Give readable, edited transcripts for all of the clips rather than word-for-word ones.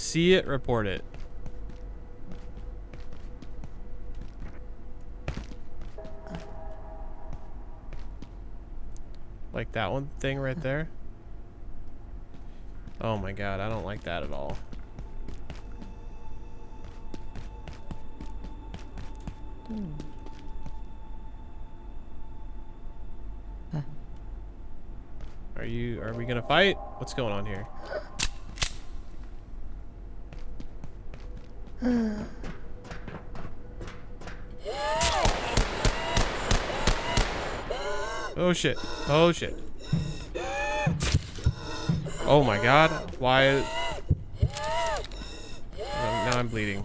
See it, report it. Like that one thing right there. Oh my god, I don't like that at all. Are we gonna fight? What's going on here? Oh shit. Oh shit. Oh my god. Why? Now I'm bleeding.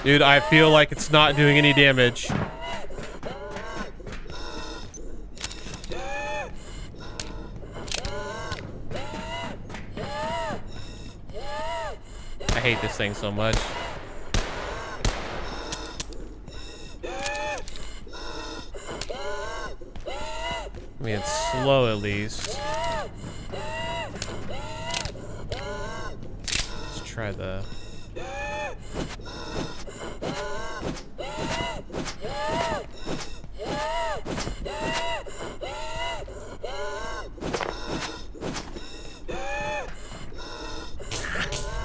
Dude, I feel like it's not doing any damage. I hate this thing so much. I mean, it's slow at least. Let's try the...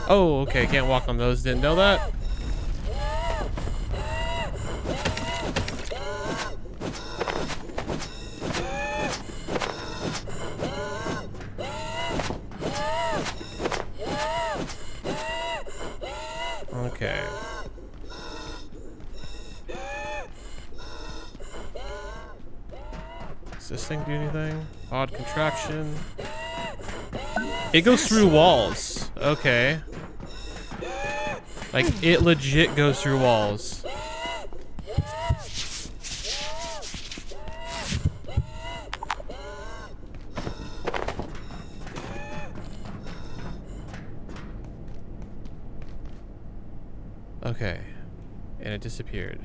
Oh, okay, can't walk on those. Didn't know that. Okay. Does this thing do anything? Odd contraption. It goes through walls. Okay. Like, it legit goes through walls. Okay. And it disappeared.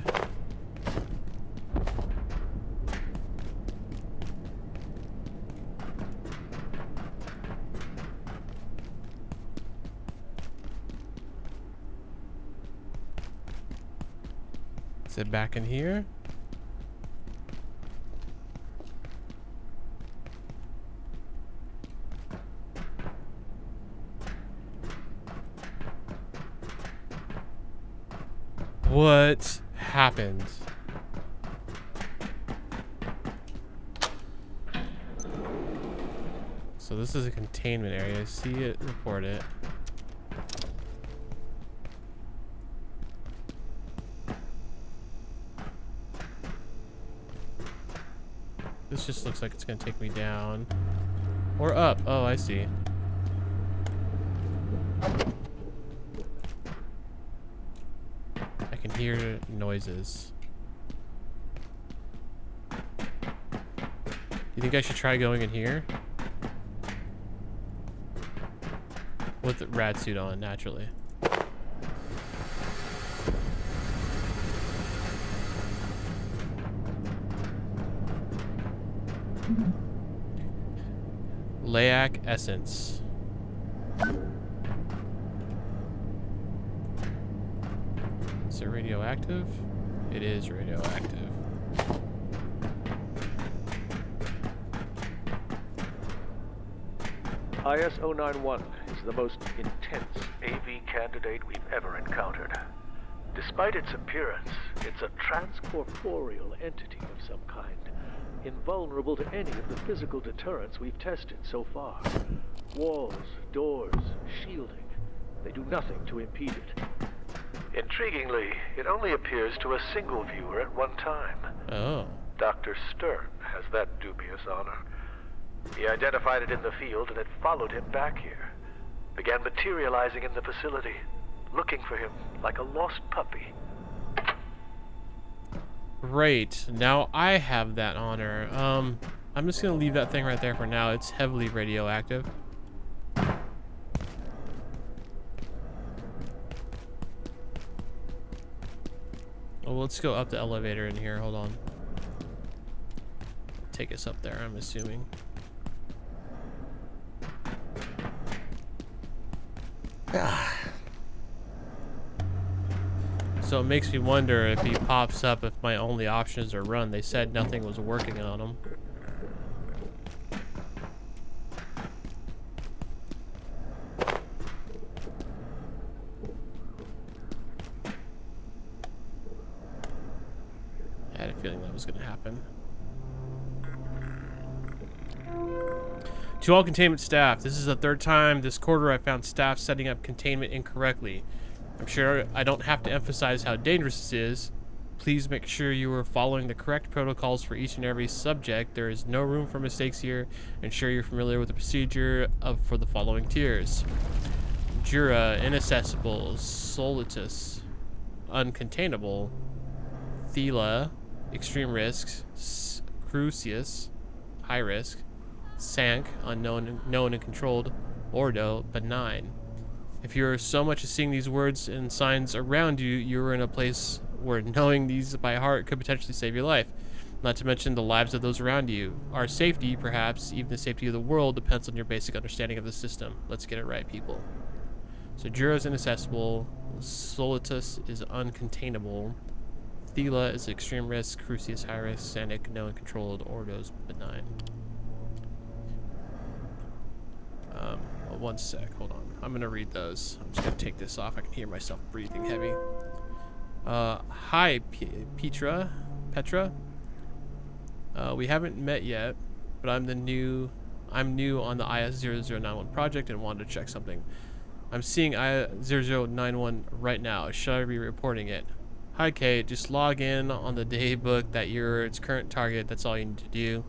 Is it back in here? What happened? So this is a containment area. See it, report it. This just looks like it's gonna take me down. Or up. Oh, I see. I can hear noises. You think I should try going in here? With the rad suit on, naturally. Laic essence. Is it radioactive? It is radioactive. IS-091 is the most intense AV candidate we've ever encountered. Despite its appearance, it's a transcorporeal entity of some kind, invulnerable to any of the physical deterrents we've tested so far. Walls, doors, shielding. They do nothing to impede it. Intriguingly, it only appears to a single viewer at one time. Oh. Dr. Stern has that dubious honor. He identified it in the field and it followed him back here. Began materializing in the facility, looking for him like a lost puppy. Great. Now I have that honor. I'm just gonna leave that thing right there for now. It's heavily radioactive. Well, let's go up the elevator in here. Hold on. Take us up there, I'm assuming. So it makes me wonder if he pops up if my only option is to run. They said nothing was working on him. I had a feeling that was going to happen. To all containment staff, this is the third time this quarter I found staff setting up containment incorrectly. I'm sure I don't have to emphasize how dangerous this is. Please make sure you are following the correct protocols for each and every subject. There is no room for mistakes here. Ensure you're familiar with the procedure for the following tiers. Jura, inaccessible, solitus, uncontainable, Thela, extreme risks, crucius, high risk, Sank, unknown, known and controlled, Ordo, benign. If you're so much as seeing these words and signs around you, you're in a place where knowing these by heart could potentially save your life. Not to mention the lives of those around you. Our safety, perhaps even the safety of the world, depends on your basic understanding of the system. Let's get it right, people. So Jura is inaccessible, Solitus is uncontainable, Thela is extreme risk, Crucius high risk, Sanic known and controlled, Ordo's benign. Well, one sec, hold on. I'm gonna read those. I'm just gonna take this off. I can hear myself breathing heavy. Hi, Petra. We haven't met yet, but I'm new on the IS-0091 project and wanted to check something. I'm seeing IS-0091 right now. Should I be reporting it? Hi, Kate. Just log in on the daybook that you're its current target. That's all you need to do.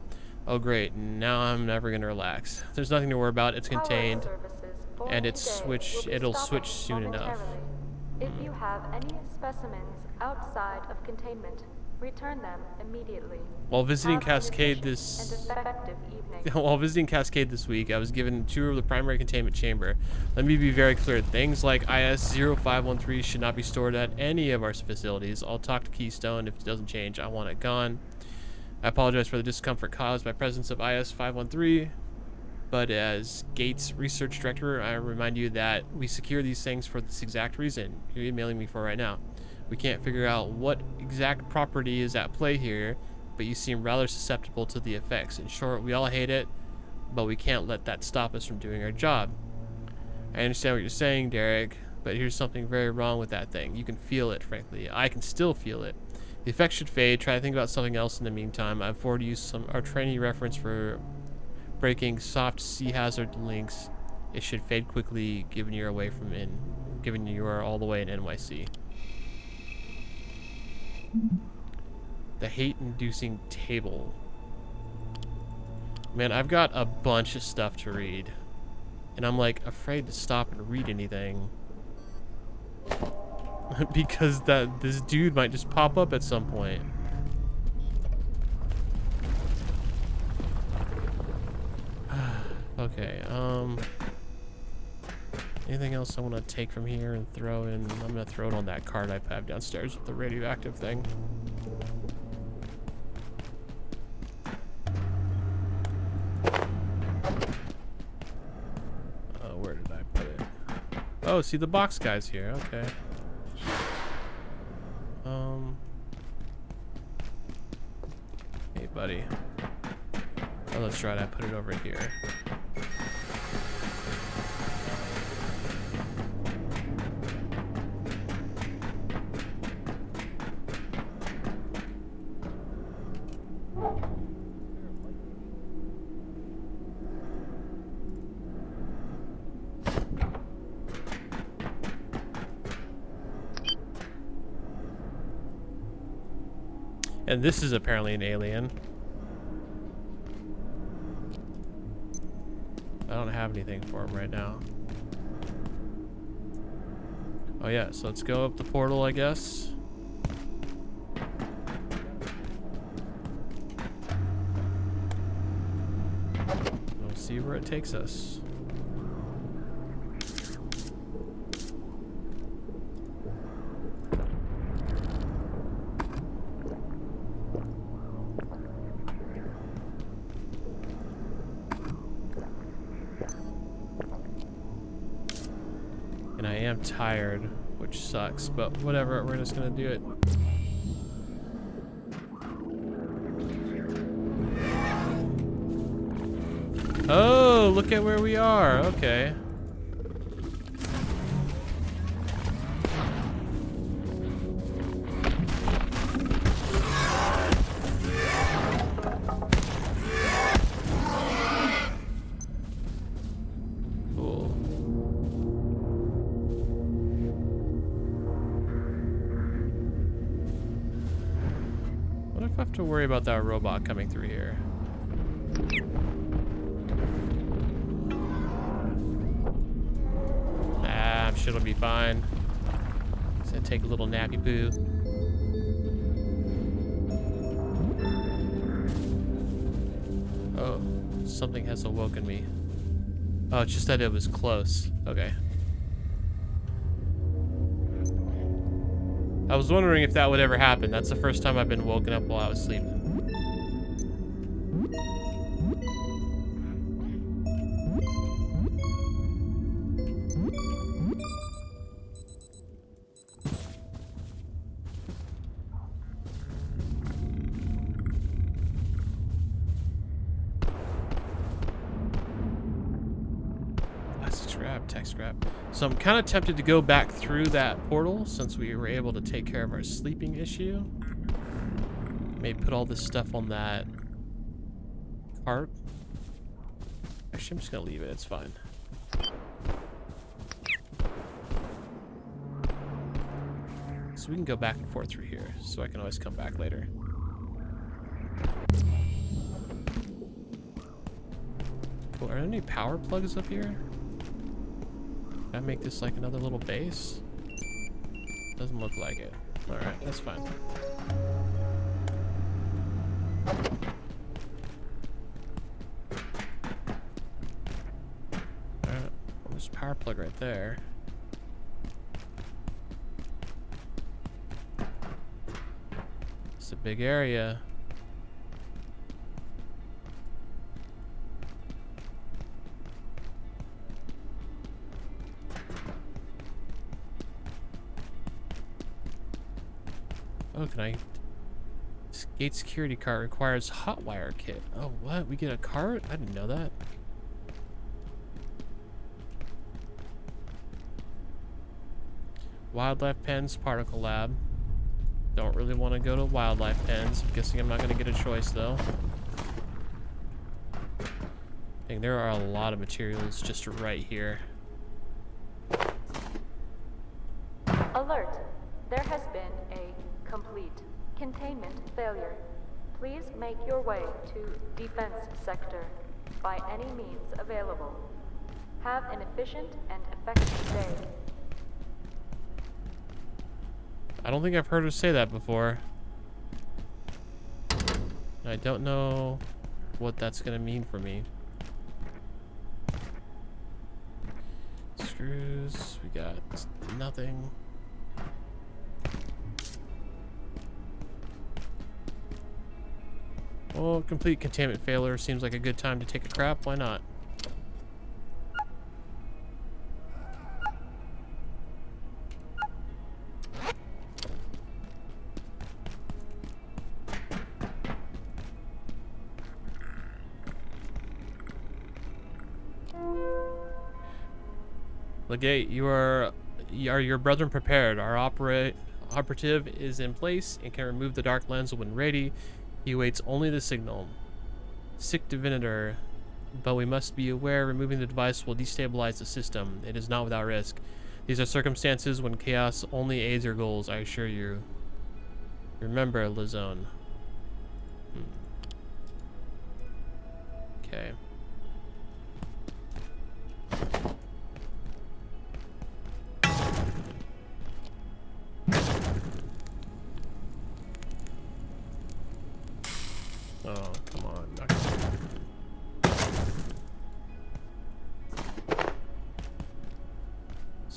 Oh great, now I'm never gonna relax. There's nothing to worry about, it's contained, and it'll switch soon enough. If you have any specimens outside of containment, return them immediately. While visiting Cascade this week, I was given a tour of the primary containment chamber. Let me be very clear, things like IS-0513 should not be stored at any of our facilities. I'll talk to Keystone if it doesn't change. I want it gone. I apologize for the discomfort caused by presence of IS-513, but as Gates Research Director, I remind you that we secure these things for this exact reason you're emailing me for right now. We can't figure out what exact property is at play here, but you seem rather susceptible to the effects. In short, we all hate it, but we can't let that stop us from doing our job. I understand what you're saying, Derek, but here's something very wrong with that thing. You can feel it, frankly. I can still feel it. The effects should fade. Try to think about something else in the meantime. I've forwarded you our training reference for breaking soft sea hazard links. It should fade quickly, given you are all the way in NYC. The hate-inducing table. Man, I've got a bunch of stuff to read, and I'm like afraid to stop and read anything. Because this dude might just pop up at some point. Okay, anything else I want to take from here and throw in? I'm gonna throw it on that card I have downstairs with the radioactive thing. Where did I put it? Oh, see, the box guy's here. Okay. Hey, buddy. Oh, that's right. I put it over here. And this is apparently an alien. I don't have anything for him right now. Oh yeah, so let's go up the portal, I guess. we'll see where it takes us. And I am tired, which sucks, but whatever, we're just gonna do it. Oh, look at where we are. Okay. Cool. What if I have to worry about that robot coming through here? I'm sure it'll be fine. Just gonna take a little nappy poo. Oh, something has awoken me. Oh, it's just that it was close. Okay. I was wondering if that would ever happen. That's the first time I've been woken up while I was sleeping. Text scrap. So I'm kind of tempted to go back through that portal since we were able to take care of our sleeping issue. Maybe put all this stuff on that cart. Actually, I'm just gonna leave it. It's fine. So we can go back and forth through here, so I can always come back later. Cool. Are there any power plugs up here? Can I make this like another little base? Doesn't look like it. Alright, that's fine. Alright, there's a power plug right there. It's a big area. Oh, can I? This gate security cart requires hot wire kit. Oh, what? We get a cart? I didn't know that. Wildlife pens, particle lab. Don't really want to go to wildlife pens. I'm guessing I'm not going to get a choice though. Dang, there are a lot of materials just right here. Alert! There has been a complete containment failure. Please make your way to defense sector by any means available. Have an efficient and effective day. I don't think I've heard her say that before. I don't know what that's gonna mean for me. Screws, we got nothing. Well, complete containment failure seems like a good time to take a crap. Why not? Legate, are your brethren prepared? Our operative is in place and can remove the dark lens when ready. He waits only the signal. Sick Divinator, but we must be aware removing the device will destabilize the system. It is not without risk. These are circumstances when chaos only aids your goals, I assure you. Remember, Lazone. Okay. Oh, come on.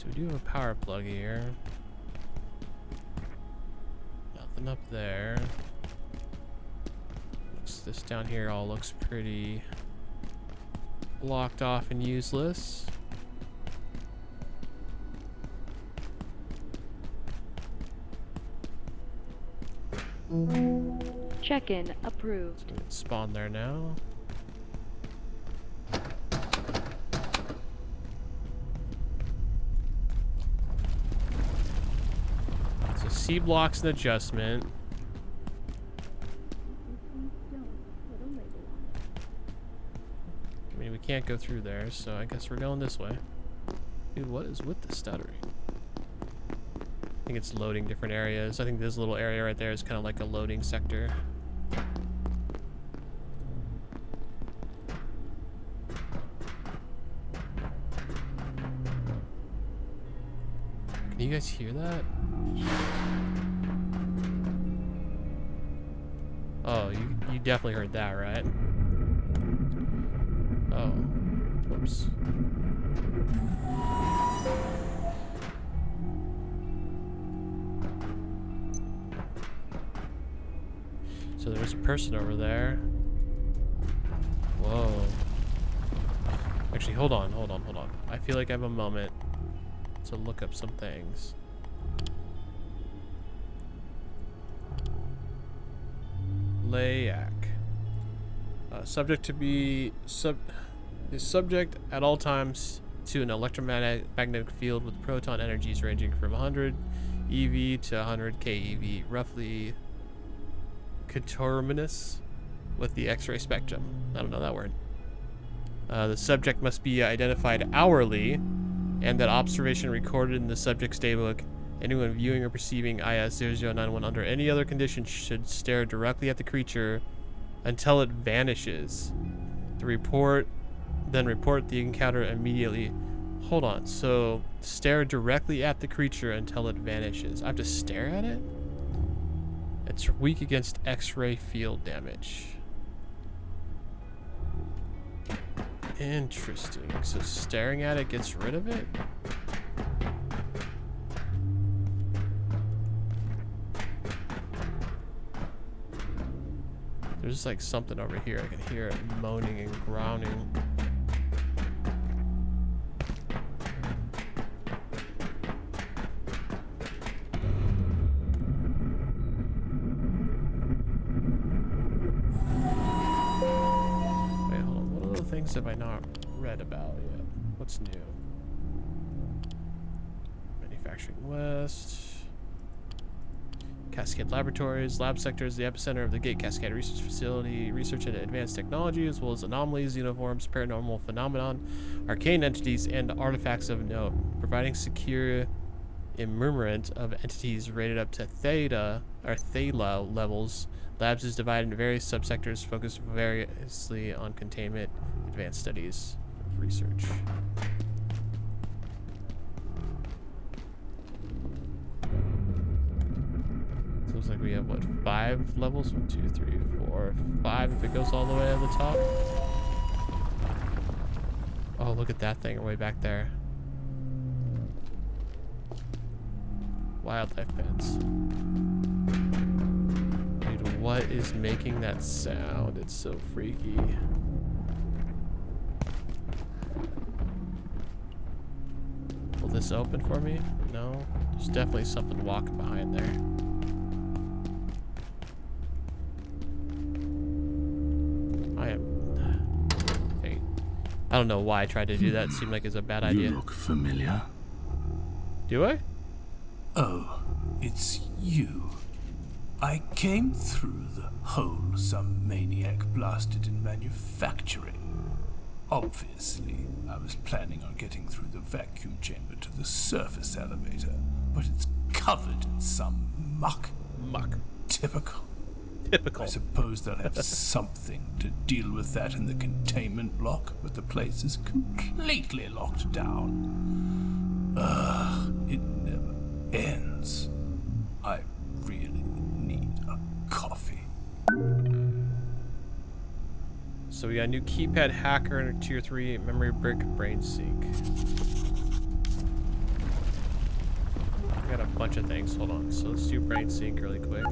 So we do have a power plug here. Nothing up there. This down here all looks pretty blocked off and useless. Check-in approved. So we can spawn there now. So C block's an adjustment. I mean, we can't go through there, so I guess we're going this way. Dude, what is with the stuttering? I think it's loading different areas. I think this little area right there is kind of like a loading sector. Can you guys hear that? Oh, you definitely heard that, right? Oh, whoops. So there's a person over there. Whoa. Actually, hold on. I feel like I have a moment to look up some things. Layak. Subject is subject at all times to an electromagnetic field with proton energies ranging from 100 eV to 100 keV, roughly coterminous with the X-ray spectrum. I don't know that word. The subject must be identified hourly, and that observation recorded in the subject's daybook. Anyone viewing or perceiving IS-0091 under any other condition should stare directly at the creature until it vanishes. Then report the encounter immediately. Hold on, so stare directly at the creature until it vanishes. I have to stare at it? It's weak against X-ray field damage. Interesting. So staring at it gets rid of it? There's like something over here. I can hear it moaning and groaning. Wait, hold on. What other things have I not read about yet? What's new? Manufacturing West. Cascade Laboratories. Lab sector is the epicenter of the Gate Cascade Research Facility. Research in advanced technology, as well as anomalies, uniforms, paranormal phenomenon, arcane entities, and artifacts of note. Providing secure immerment of entities rated up to Theta levels. Labs is divided into various subsectors focused variously on containment, advanced studies of research. Looks like we have, what, 5 levels? 1, 2, 3, 4, 5 if it goes all the way to the top. Oh, look at that thing way back there. Wildlife pens. Dude, what is making that sound? It's so freaky. Will this open for me? No. There's definitely something walking behind there. I don't know why I tried to do that. It seemed like it's a bad idea. You look familiar. Do I? Oh, it's you. I came through the hole some maniac blasted in manufacturing. Obviously, I was planning on getting through the vacuum chamber to the surface elevator, but it's covered in some muck. Muck. Typical. Typical. I suppose they'll have something to deal with that in the containment block, but the place is completely locked down. It never ends. I really need a coffee. So we got a new keypad hacker and a tier 3 memory brick brain sync. bunch of things. Hold on. So let's do brain sync really quick.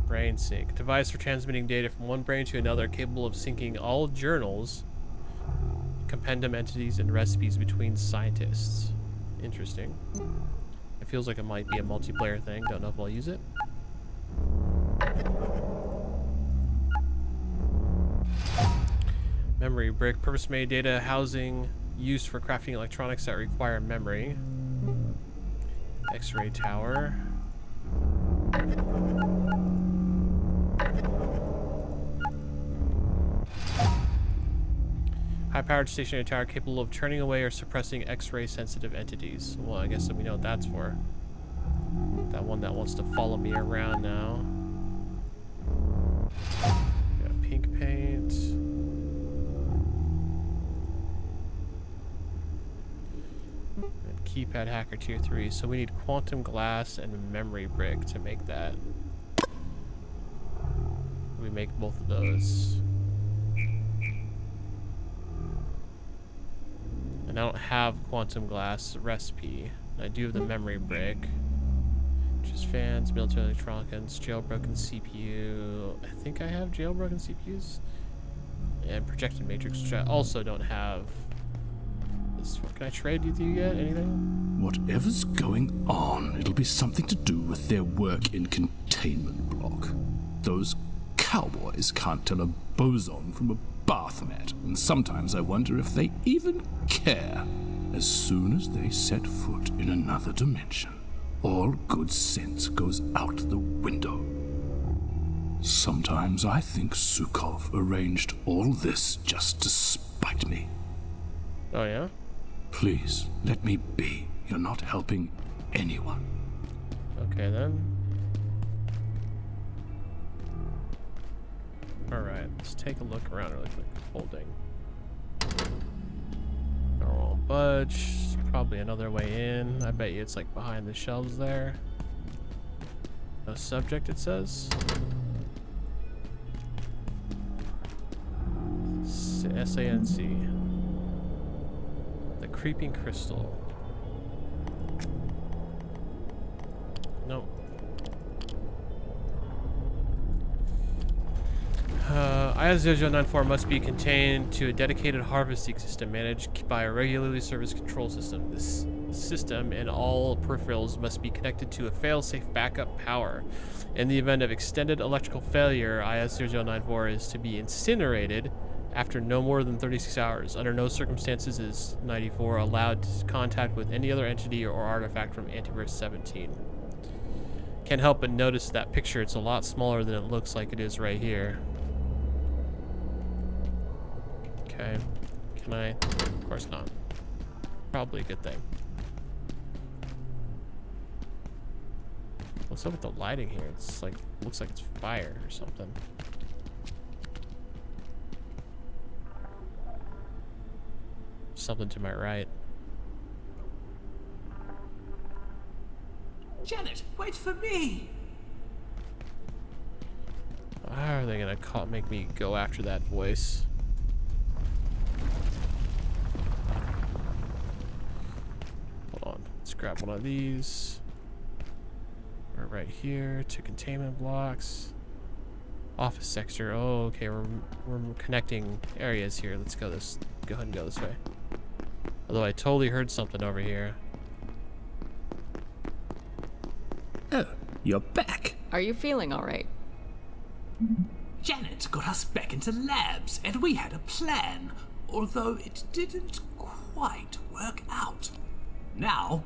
Brain sync. Device for transmitting data from one brain to another, capable of syncing all journals, compendium entities, and recipes between scientists. Interesting. It feels like it might be a multiplayer thing. Don't know if I'll use it. Memory brick. Purpose-made data housing used for crafting electronics that require memory. X-ray tower. High-powered stationary tower capable of turning away or suppressing X-ray sensitive entities. Well, I guess we know what that's for. That one that wants to follow me around now. Got pink paint. And keypad hacker tier 3. So we need quantum glass and memory brick to make that. We make both of those. And I don't have quantum glass recipe. I do have the memory brick. Which is fans, military electronics, jailbroken CPU. I think I have jailbroken CPUs. And projected matrix, which I also don't have. Can I trade with you yet? Anything? Whatever's going on, it'll be something to do with their work in containment block. Those cowboys can't tell a boson from a bath mat, and sometimes I wonder if they even care. As soon as they set foot in another dimension, all good sense goes out the window. Sometimes I think Sukov arranged all this just to spite me. Oh, yeah? Please, let me be. You're not helping anyone. Okay, then. Alright, let's take a look around really quick. Holding. Normal budge. Probably another way in. I bet you it's like behind the shelves there. No subject, it says. SANC. The creeping crystal. Nope. IS-0094 must be contained to a dedicated harvesting system managed by a regularly serviced control system. This system and all peripherals must be connected to a fail-safe backup power. In the event of extended electrical failure, IS-0094 is to be incinerated after no more than 36 hours. Under no circumstances is 94 allowed contact with any other entity or artifact from Antiverse 17. Can't help but notice that picture. It's a lot smaller than it looks like it is right here. Okay. Can I? Of course not. Probably a good thing. What's up with the lighting here? It's like, looks like it's fire or something. Something to my right. Janet, wait for me! How are they gonna make me go after that voice? Hold on, let's grab one of these. We're right here to containment blocks. Office sector. Oh, okay, we're connecting areas here. Let's go ahead and go this way. Although I totally heard something over here. Oh, you're back. Are you feeling all right? Janet got us back into labs, and we had a plan, although it didn't quite work out. Now,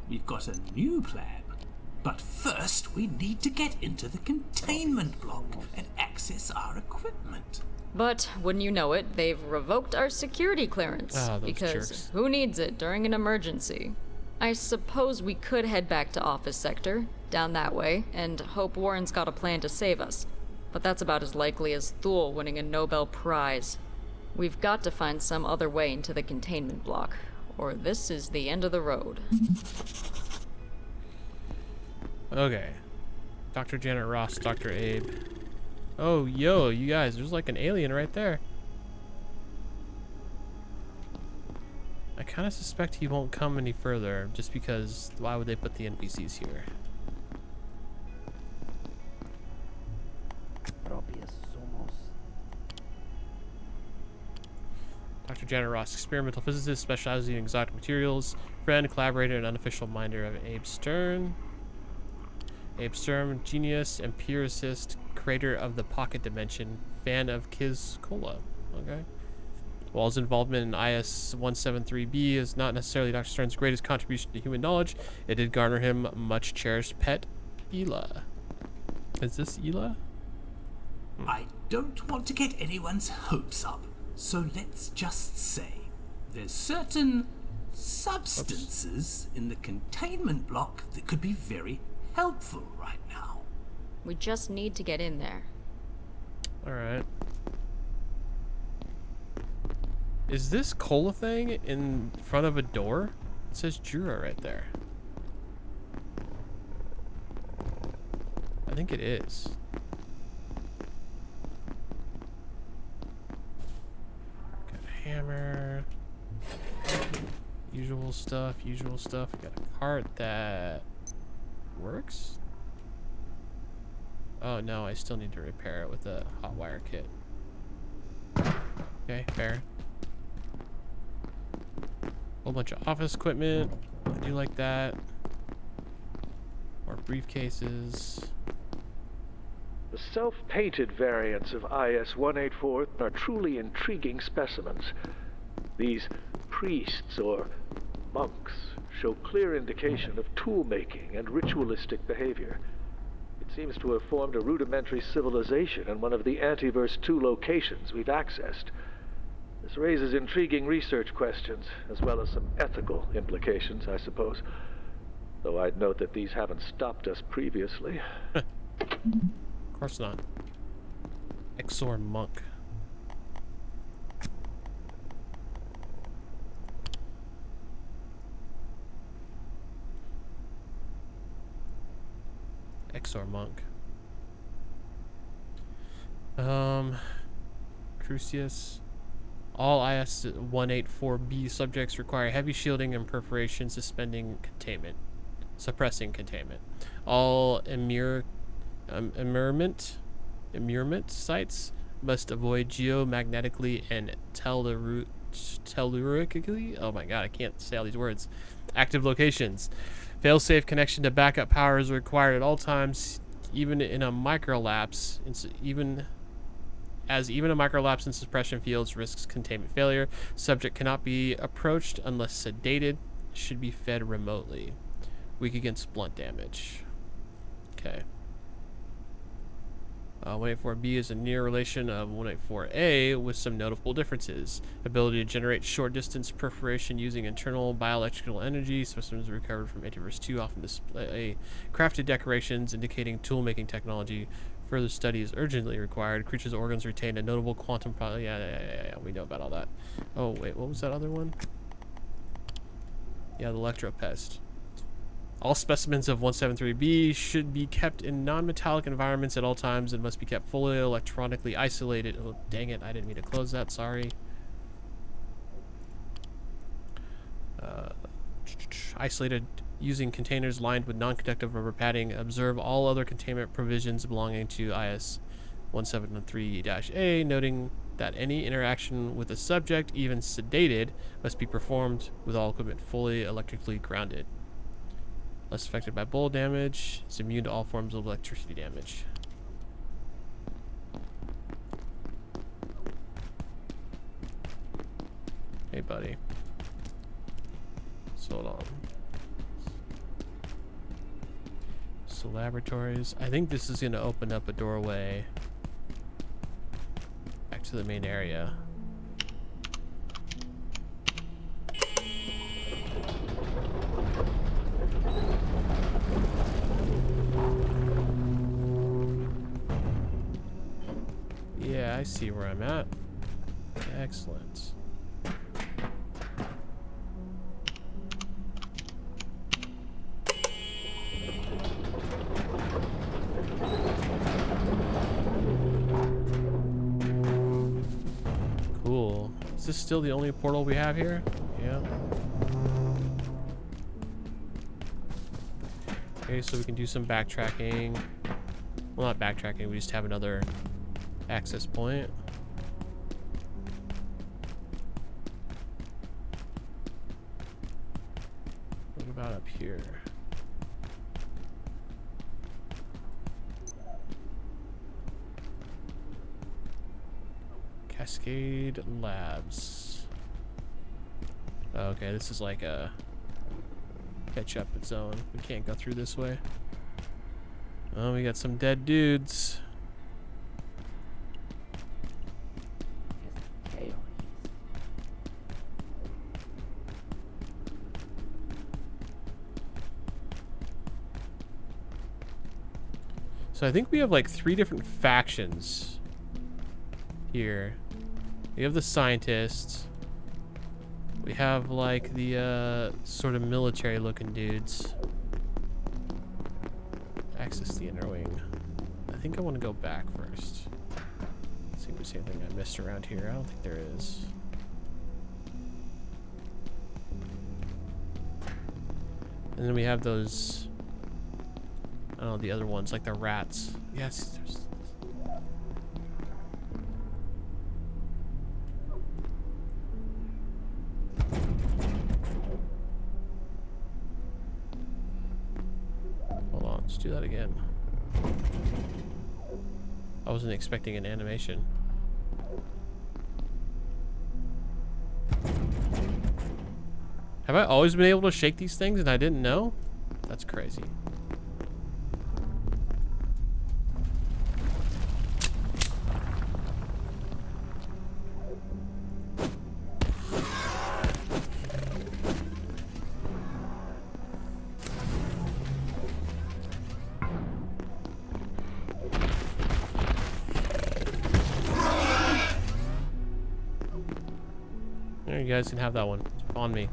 we've got a new plan. But first, we need to get into the containment block and access our equipment. But, wouldn't you know it, they've revoked our security clearance. Ah, those because jerks. who needs it during an emergency? I suppose we could head back to Office Sector, down that way, and hope Warren's got a plan to save us. But that's about as likely as Thule winning a Nobel Prize. We've got to find some other way into the containment block, or this is the end of the road. Okay. Dr. Janet Ross, Dr. Abe. Oh, yo, you guys, there's like an alien right there. kind of suspect he won't come any further, just because why would they put the NPCs here? Dr. Janet Ross, experimental physicist specializing in exotic materials, friend, collaborator, and unofficial minder of Abe Stern. Abe Stern, genius, empiricist, creator of the pocket dimension, fan of Kiz Cola. Okay. While his involvement in IS-173B is not necessarily Dr. Stern's greatest contribution to human knowledge, it did garner him much cherished pet, Ela. Is this Ela? I don't want to get anyone's hopes up, so let's just say there's certain substances in the containment block that could be very helpful right now. We just need to get in there. Alright. Is this cola thing in front of a door? It says Jura right there. I think it is. Got a hammer. Usual stuff, usual stuff. Got a cart that works. Oh no, I still need to repair it with a hot wire kit. Okay, fair. Whole bunch of office equipment. I do like that. More briefcases. The self-painted variants of IS-184 are truly intriguing specimens. These priests or monks show clear indication of tool-making and ritualistic behavior. It seems to have formed a rudimentary civilization in one of the Antiverse 2 locations we've accessed. This raises intriguing research questions, as well as some ethical implications, I suppose. Though I'd note that these haven't stopped us previously. Of course not. Exor Monk. Exor Monk. Crucius. All IS-184B subjects require heavy shielding and perforation, suppressing containment. All immurement sites must avoid geomagnetically and tellurically. Oh my god, I can't say all these words. Active locations. Fail-safe connection to backup power is required at all times, even in a microlapse. Even a microlapse in suppression fields risks containment failure. Subject cannot be approached unless sedated. Should be fed remotely. Weak against blunt damage. Okay. 184B is a near relation of 184A with some notable differences. Ability to generate short-distance perforation using internal bioelectrical energy. Specimens recovered from Antiverse 2 often display crafted decorations indicating tool-making technology. Further study is urgently required. Creatures' organs retain a notable quantum... Yeah, we know about all that. Oh, wait, what was that other one? Yeah, the Electropest. All specimens of 173B should be kept in non-metallic environments at all times and must be kept fully electronically isolated. Oh, dang it. I didn't mean to close that. Sorry. Isolated using containers lined with non-conductive rubber padding. Observe all other containment provisions belonging to IS-173-A, noting that any interaction with a subject, even sedated, must be performed with all equipment fully electrically grounded. Less affected by bull damage. It's immune to all forms of electricity damage. Hey, buddy. So hold on. So laboratories. I think this is going to open up a doorway back to the main area. Yeah, I see where I'm at. Excellent. Cool. Is this still the only portal we have here? Yeah. Okay, so we can do some backtracking. Well, not backtracking, we just have another access point. What about up here? Cascade Labs. Oh, okay, this is like a catch-up zone. We can't go through this way. Oh, we got some dead dudes. So I think we have like 3 different factions here. We have the scientists. We have like the sort of military looking dudes. Access the inner wing. I think I want to go back first. See if there's anything I missed around here. I don't think there is. And then we have those, I don't know, the other ones, like the rats. Yes, there's... Hold on, let's do that again. I wasn't expecting an animation. Have I always been able to shake these things and I didn't know? That's crazy. There, you guys can have that one. It's on me.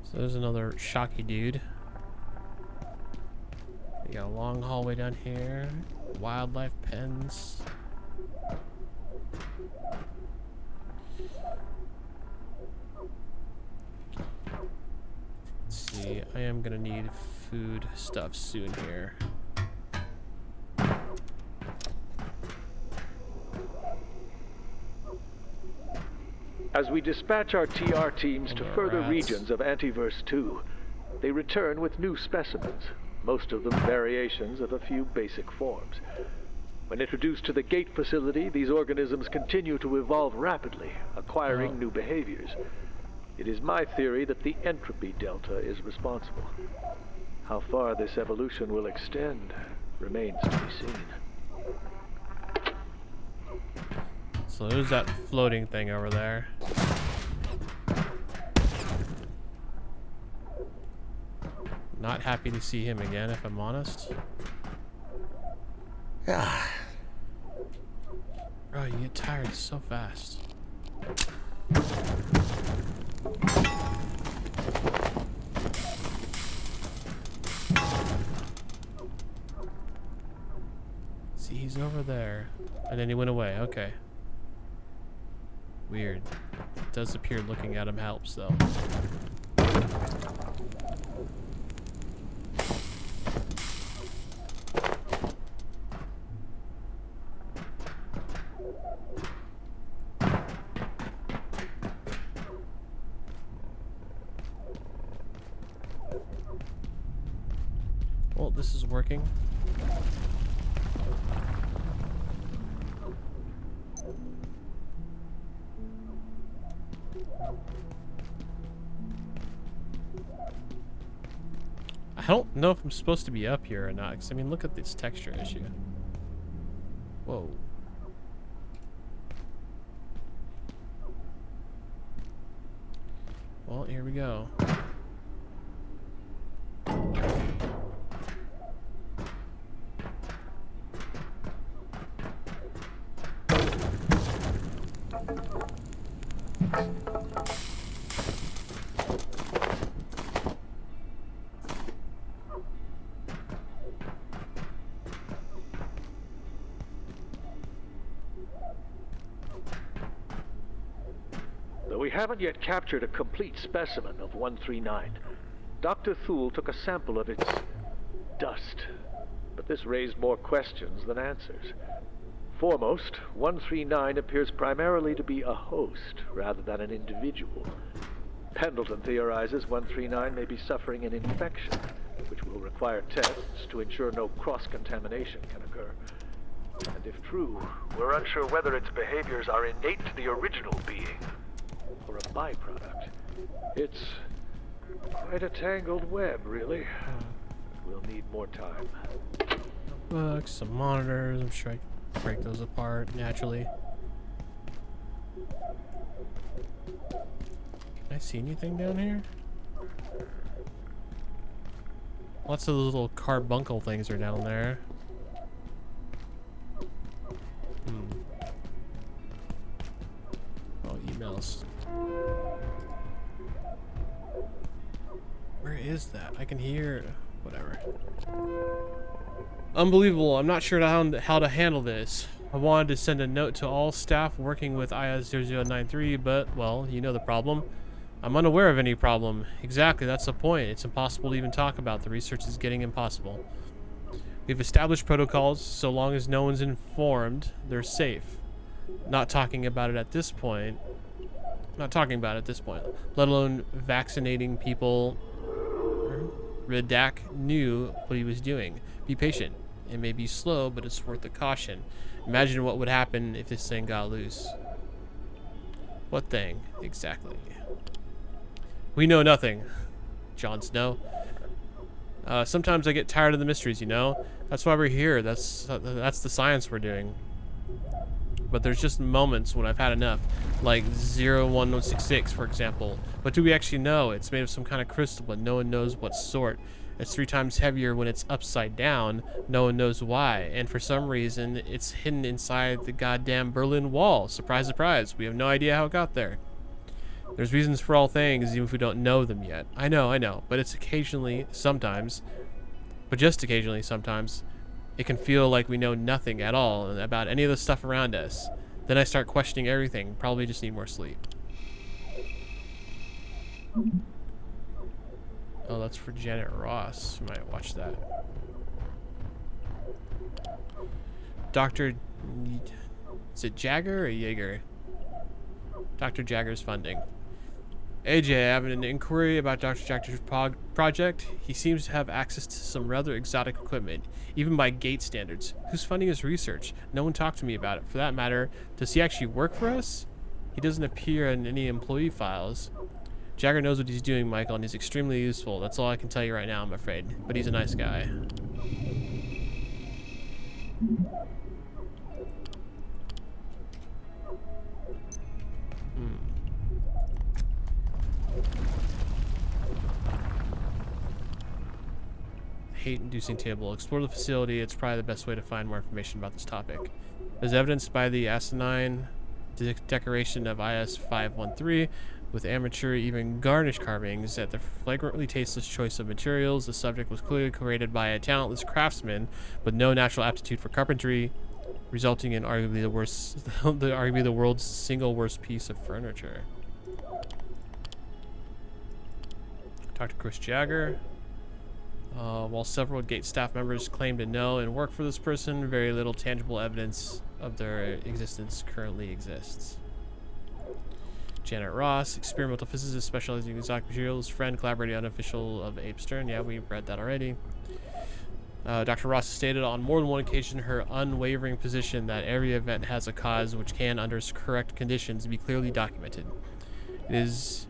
So there's another shocky dude. We got a long hallway down here. Wildlife pens. Let's see, I am gonna need food stuff soon here. As we dispatch our TR teams to further regions of Antiverse 2, they return with new specimens, most of them variations of a few basic forms. When introduced to the gate facility, these organisms continue to evolve rapidly, acquiring new behaviors. It is my theory that the entropy delta is responsible. How far this evolution will extend remains to be seen. So there's that floating thing over there. Not happy to see him again, if I'm honest. Bro, you get tired so fast. See, he's over there. And then he went away. Okay. Weird. It does appear looking at him helps, though. Well, this is working. I don't know if I'm supposed to be up here or not, 'cause I mean, look at this texture issue. Whoa. Well, here we go. Though we haven't yet captured a complete specimen of 139, Dr. Thule took a sample of its dust. But this raised more questions than answers. Foremost, 139 appears primarily to be a host rather than an individual. Pendleton theorizes 139 may be suffering an infection, which will require tests to ensure no cross-contamination can occur. And if true, we're unsure whether its behaviors are innate to the original being, or a byproduct. It's quite a tangled web, really. We'll need more time. Books, some monitors. I'm sure I can break those apart naturally. Can I see anything down here? Lots of those little carbuncle things are down there. Oh, emails. Where is that? I can hear. Whatever. Unbelievable. I'm not sure how to handle this. I wanted to send a note to all staff working with IS-0093, but, well, you know the problem. I'm unaware of any problem. Exactly, that's the point. It's impossible to even talk about. The research is getting impossible. We've established protocols. So long as no one's informed, they're safe. Not talking about it at this point. Let alone vaccinating people. Redact knew what he was doing. Be patient. It may be slow, but it's worth the caution. Imagine what would happen if this thing got loose. What thing? Exactly. We know nothing. Jon Snow. Sometimes I get tired of the mysteries, you know? That's why we're here. That's the science we're doing. But there's just moments when I've had enough. Like 01066, for example. What do we actually know? It's made of some kind of crystal, but no one knows what sort. It's 3 times heavier when it's upside down. No one knows why. And for some reason, it's hidden inside the goddamn Berlin Wall. Surprise, surprise. We have no idea how it got there. There's reasons for all things, even if we don't know them yet. I know. But it's occasionally, sometimes, but just occasionally sometimes, it can feel like we know nothing at all about any of the stuff around us. Then I start questioning everything. Probably just need more sleep. Oh, that's for Janet Ross. Might watch that. Dr. Is it Jagger or Jaeger? Dr. Jagger's funding. AJ, I have an inquiry about Dr. Jagger's project. He seems to have access to some rather exotic equipment, even by gate standards. Who's funding his research? No one talked to me about it. For that matter, does he actually work for us? He doesn't appear in any employee files. Jagger knows what he's doing, Michael, and he's extremely useful. That's all I can tell you right now, I'm afraid. But he's a nice guy. Hate-inducing table. Explore the facility. It's probably the best way to find more information about this topic. As evidenced by the asinine decoration of IS-513 with amateur, even garnish carvings at the flagrantly tasteless choice of materials, the subject was clearly created by a talentless craftsman with no natural aptitude for carpentry, resulting in arguably the world's single worst piece of furniture. Dr. Chris Jagger. While several gate staff members claim to know and work for this person, very little tangible evidence of their existence currently exists. Janet Ross, experimental physicist specializing in exotic materials, friend, collaborating unofficial of Abe Stern. Yeah, we've read that already. Dr. Ross stated on more than one occasion her unwavering position that every event has a cause which can, under correct conditions, be clearly documented. It is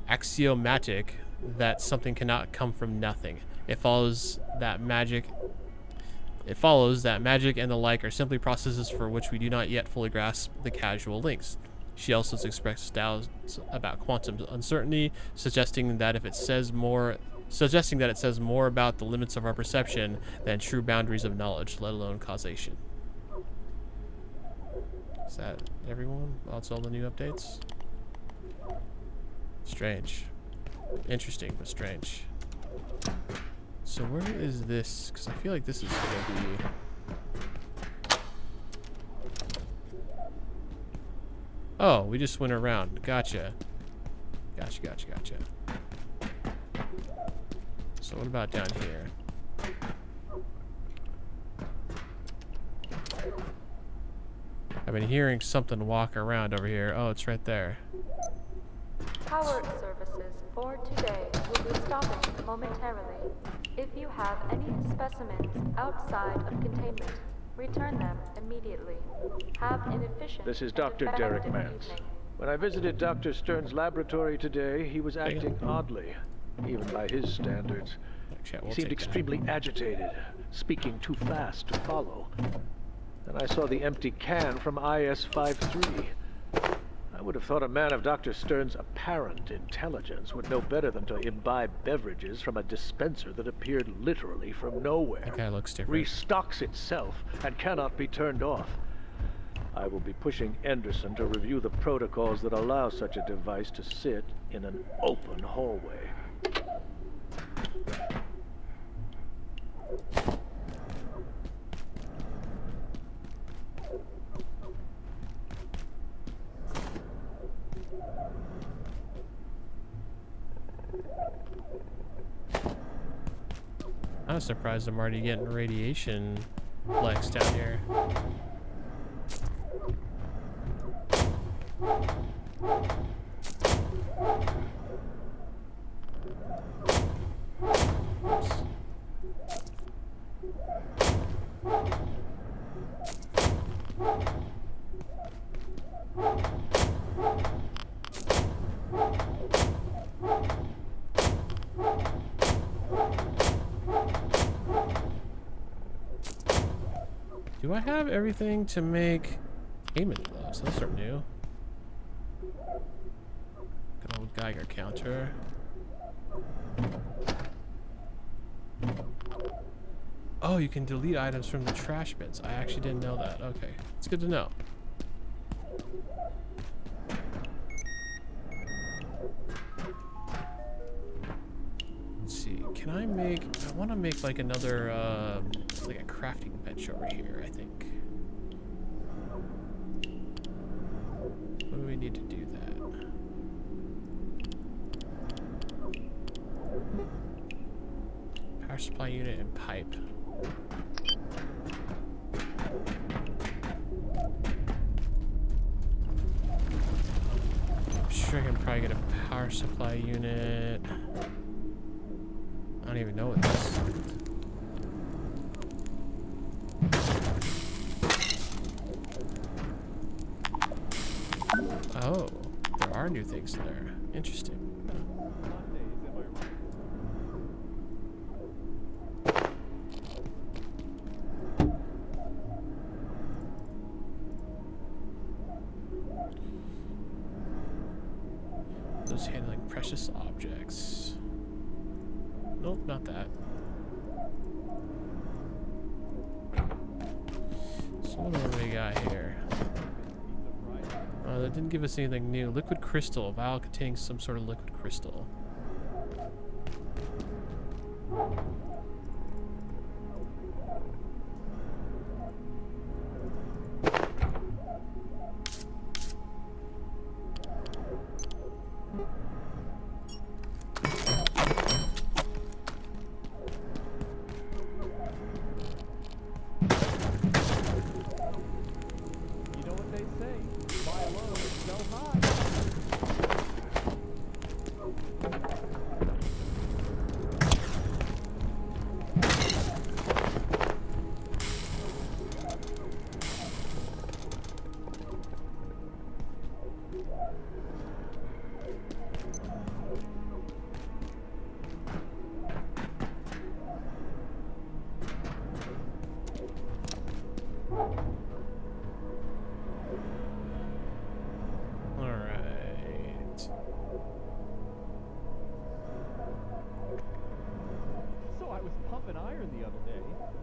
axiomatic that something cannot come from nothing. It follows that magic and the like are simply processes for which we do not yet fully grasp the causal links. She also expressed doubts about quantum uncertainty, suggesting that it says more about the limits of our perception than true boundaries of knowledge, let alone causation. Is that everyone? That's all the new updates? Strange. Interesting, but strange. So where is this? Because I feel like this is going to be... Oh, we just went around. Gotcha. Gotcha. So what about down here? I've been hearing something walk around over here. Oh, it's right there. Power services for today will be stopping momentarily. If you have any specimens outside of containment, return them immediately. Have an efficient This is and Dr. Derek effective Mance. evening. When I visited Dr. Stern's laboratory today, he was acting oddly, even by his standards. Actually, He we'll seemed take that. extremely agitated, speaking too fast to follow. Then I saw the empty can from IS-53. I would have thought a man of Dr. Stern's apparent intelligence would know better than to imbibe beverages from a dispenser that appeared literally from nowhere. That guy looks different. Restocks itself and cannot be turned off. I will be pushing Anderson to review the protocols that allow such a device to sit in an open hallway. I'm surprised I'm already getting radiation flex down here. Oops. Do I have everything to make containment gloves? Those are new. Good old Geiger counter. Oh, you can delete items from the trash bins. I actually didn't know that. Okay, it's good to know. Let's see. Can I make? I want to make like another, like a crafting bench over here. I think. What do we need to do that? Power supply unit and pipe. I'm sure I can probably get a power supply unit. I don't even know what this is. Oh, there are new things there. Interesting. Those handling precious objects. Nope, not that. So what do we got here? That didn't give us anything new. Liquid crystal. Vial containing some sort of liquid crystal.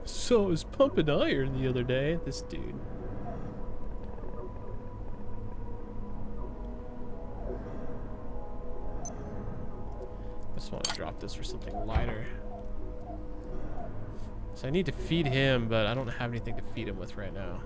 So I was pumping iron the other day. This dude. I just want to drop this for something lighter. So I need to feed him, but I don't have anything to feed him with right now.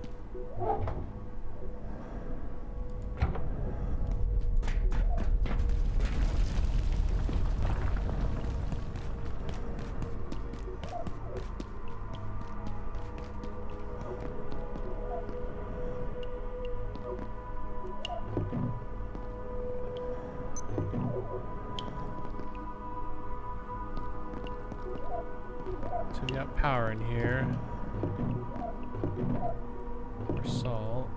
So we got power in here. More salt.